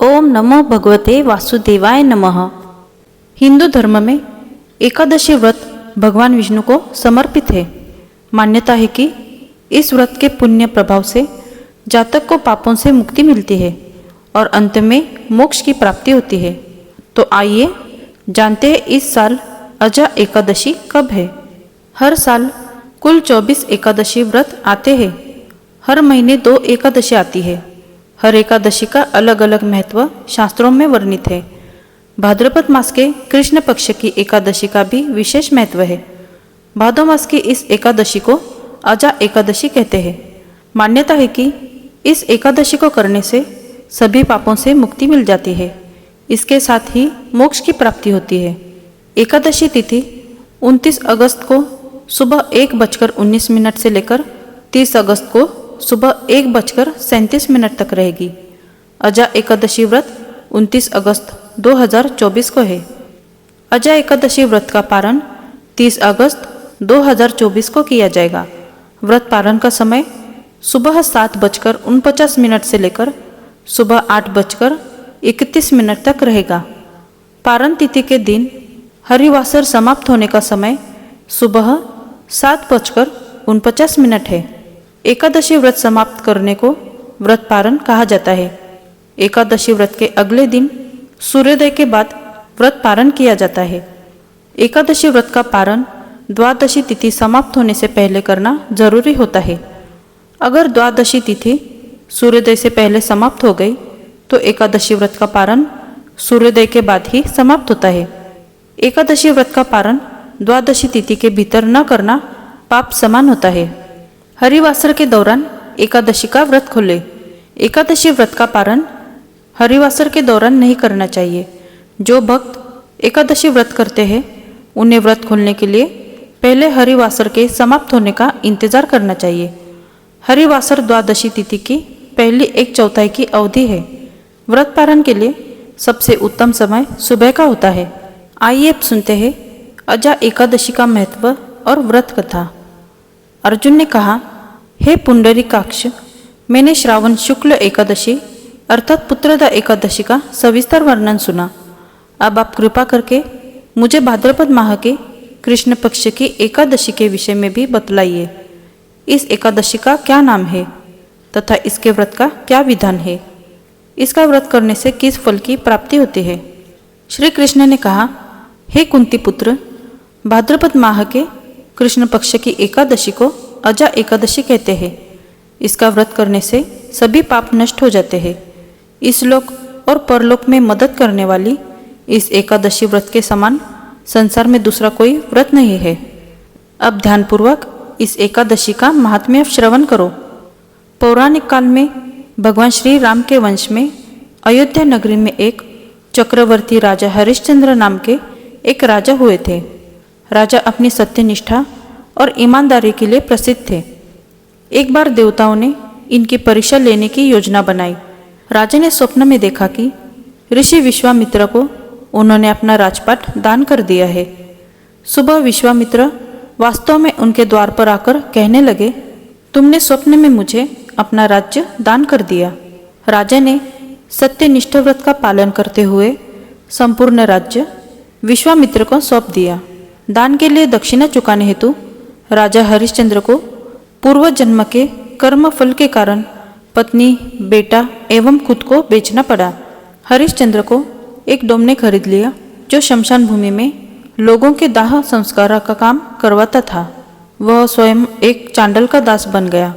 ओम नमो भगवते वासुदेवाय नमः। हिंदू धर्म में एकादशी व्रत भगवान विष्णु को समर्पित है। मान्यता है कि इस व्रत के पुण्य प्रभाव से जातक को पापों से मुक्ति मिलती है और अंत में मोक्ष की प्राप्ति होती है। तो आइए जानते हैं इस साल अजा एकादशी कब है। हर साल कुल 24 एकादशी व्रत आते हैं। हर महीने 2 एकादशी आती है। हर एकादशी का अलग अलग महत्व शास्त्रों में वर्णित है। भाद्रपद मास के कृष्ण पक्ष की एकादशी का भी विशेष महत्व है। भादो मास की इस एकादशी को अजा एकादशी कहते हैं। मान्यता है कि इस एकादशी को करने से सभी पापों से मुक्ति मिल जाती है। इसके साथ ही मोक्ष की प्राप्ति होती है। एकादशी तिथि 29 अगस्त को सुबह 1:19 से लेकर 30 अगस्त को सुबह 1:37 तक रहेगी। अजा एकादशी व्रत 29 अगस्त 2024 को है। अजा एकादशी व्रत का पारण 30 अगस्त 2024 को किया जाएगा। व्रत पारण का समय सुबह 7:49 से लेकर सुबह 8:31 तक रहेगा। पारण तिथि के दिन हरिवासर समाप्त होने का समय सुबह 7:49 है। एकादशी व्रत समाप्त करने को व्रत पारण कहा जाता है। एकादशी व्रत के अगले दिन सूर्योदय के बाद व्रत पारण किया जाता है। एकादशी व्रत का पारण द्वादशी तिथि समाप्त होने से पहले करना जरूरी होता है। अगर द्वादशी तिथि सूर्योदय से पहले समाप्त हो गई तो एकादशी व्रत का पारण सूर्योदय के बाद ही समाप्त होता है। एकादशी व्रत का पारण द्वादशी तिथि के भीतर न करना पाप समान होता है। हरिवासर के दौरान एकादशी का व्रत खोले। एकादशी व्रत का पारण हरिवासर के दौरान नहीं करना चाहिए। जो भक्त एकादशी व्रत करते हैं उन्हें व्रत खोलने के लिए पहले हरिवासर के समाप्त होने का इंतजार करना चाहिए। हरिवासर द्वादशी तिथि की पहली 1/4 की अवधि है। व्रत पारण के लिए सबसे उत्तम समय सुबह का होता है। आइए अब सुनते हैं अजा एकादशी का महत्व और व्रत कथा। अर्जुन ने कहा, हे पुंडरीकाक्ष, मैंने श्रावण शुक्ल एकादशी अर्थात पुत्रदा एकादशी का सविस्तर वर्णन सुना। अब आप कृपा करके मुझे भाद्रपद माह के कृष्ण पक्ष की एकादशी के विषय में भी बतलाइए। इस एकादशी का क्या नाम है तथा इसके व्रत का क्या विधान है। इसका व्रत करने से किस फल की प्राप्ति होती है। श्री कृष्ण ने कहा, हे कुंती पुत्र, भाद्रपद माह के कृष्ण पक्ष की एकादशी को अजा एकादशी कहते हैं। इसका व्रत करने से सभी पाप नष्ट हो जाते हैं। इस लोक और परलोक में मदद करने वाली इस एकादशी व्रत के समान संसार में दूसरा कोई व्रत नहीं है। अब ध्यानपूर्वक इस एकादशी का महात्म्य श्रवण करो। पौराणिक काल में भगवान श्री राम के वंश में अयोध्या नगरी में एक चक्रवर्ती राजा हरिश्चंद्र नाम के एक राजा हुए थे। राजा अपनी सत्यनिष्ठा और ईमानदारी के लिए प्रसिद्ध थे। एक बार देवताओं ने इनकी परीक्षा लेने की योजना बनाई। राजा ने स्वप्न में देखा कि ऋषि विश्वामित्र को उन्होंने अपना राजपाट दान कर दिया है। सुबह विश्वामित्र वास्तव में उनके द्वार पर आकर कहने लगे, तुमने स्वप्न में मुझे अपना राज्य दान कर दिया। राजा ने सत्यनिष्ठ व्रत का पालन करते हुए संपूर्ण राज्य विश्वामित्र को सौंप दिया। दान के लिए दक्षिणा चुकाने हेतु राजा हरिश्चंद्र को पूर्व जन्म के कर्म फल के कारण पत्नी, बेटा एवं खुद को बेचना पड़ा। हरिश्चंद्र को एक डोम खरीद लिया जो शमशान भूमि में लोगों के दाह संस्कार का काम करवाता था। वह स्वयं एक चांडल का दास बन गया।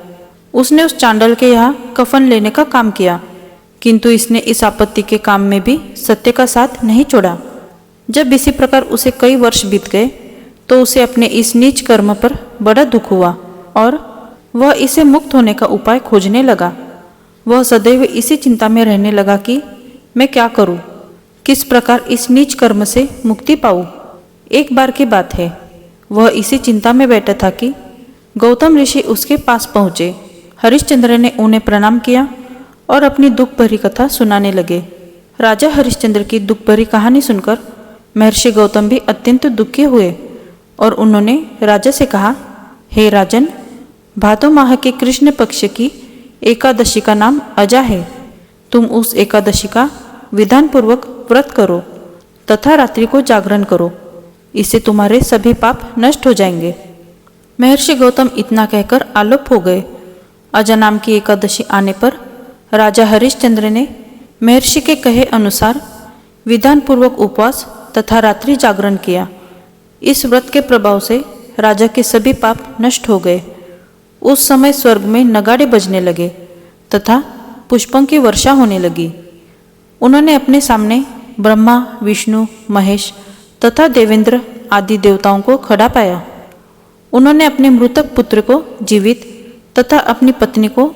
उसने उस चांडल के यहाँ कफन लेने का काम किया, किंतु इसने इस आपत्ति के काम में भी सत्य का साथ नहीं छोड़ा। जब इसी प्रकार उसे कई वर्ष बीत गए तो उसे अपने इस नीच कर्म पर बड़ा दुख हुआ और वह इसे मुक्त होने का उपाय खोजने लगा। वह सदैव इसी चिंता में रहने लगा कि मैं क्या करूं, किस प्रकार इस नीच कर्म से मुक्ति पाऊं। एक बार की बात है, वह इसी चिंता में बैठा था कि गौतम ऋषि उसके पास पहुँचे। हरिश्चंद्र ने उन्हें प्रणाम किया और अपनी दुख भरी कथा सुनाने लगे। राजा हरिश्चंद्र की दुख भरी कहानी सुनकर महर्षि गौतम भी अत्यंत दुखी हुए और उन्होंने राजा से कहा, हे राजन, भादो माह के कृष्ण पक्ष की एकादशी का नाम अजा है। तुम उस एकादशी का विधान पूर्वक व्रत करो तथा रात्रि को जागरण करो, इससे तुम्हारे सभी पाप नष्ट हो जाएंगे। महर्षि गौतम इतना कहकर आलोप हो गए। अजा नाम की एकादशी आने पर राजा हरिश्चंद्र ने महर्षि के कहे अनुसार विधान पूर्वक उपवास तथा रात्रि जागरण किया। इस व्रत के प्रभाव से राजा के सभी पाप नष्ट हो गए। उस समय स्वर्ग में नगाड़े बजने लगे तथा पुष्पों की वर्षा होने लगी। उन्होंने अपने सामने ब्रह्मा, विष्णु, महेश तथा देवेंद्र आदि देवताओं को खड़ा पाया। उन्होंने अपने मृतक पुत्र को जीवित तथा अपनी पत्नी को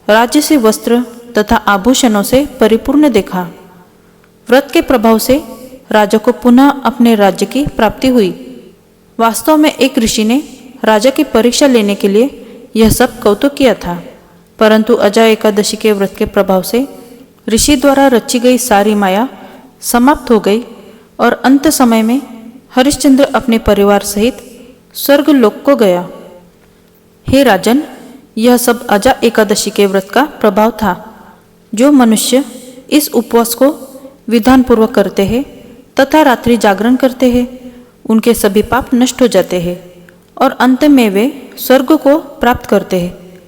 राज्य से वस्त्र तथा आभूषणों से परिपूर्ण देखा। व्रत के प्रभाव से राजा को पुनः अपने राज्य की प्राप्ति हुई। वास्तव में एक ऋषि ने राजा की परीक्षा लेने के लिए यह सब कौतुक किया था, परंतु अजा एकादशी के व्रत के प्रभाव से ऋषि द्वारा रची गई सारी माया समाप्त हो गई और अंत समय में हरिश्चंद्र अपने परिवार सहित स्वर्ग लोक को गया। हे राजन, यह सब अजा एकादशी के व्रत का प्रभाव था। जो मनुष्य इस उपवास को विधान पूर्वक करते हैं तथा रात्रि जागरण करते हैं, उनके सभी पाप नष्ट हो जाते हैं और अंत में वे स्वर्ग को प्राप्त करते हैं।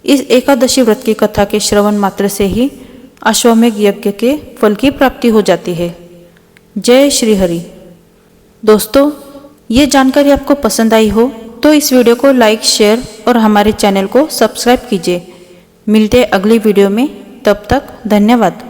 इस एकादशी व्रत की कथा के श्रवण मात्र से ही अश्वमेघ यज्ञ के फल की प्राप्ति हो जाती है। जय श्री हरि। दोस्तों, ये जानकारी आपको पसंद आई हो तो इस वीडियो को लाइक, शेयर और हमारे चैनल को सब्सक्राइब कीजिए। मिलते हैं अगली वीडियो में, तब तक धन्यवाद।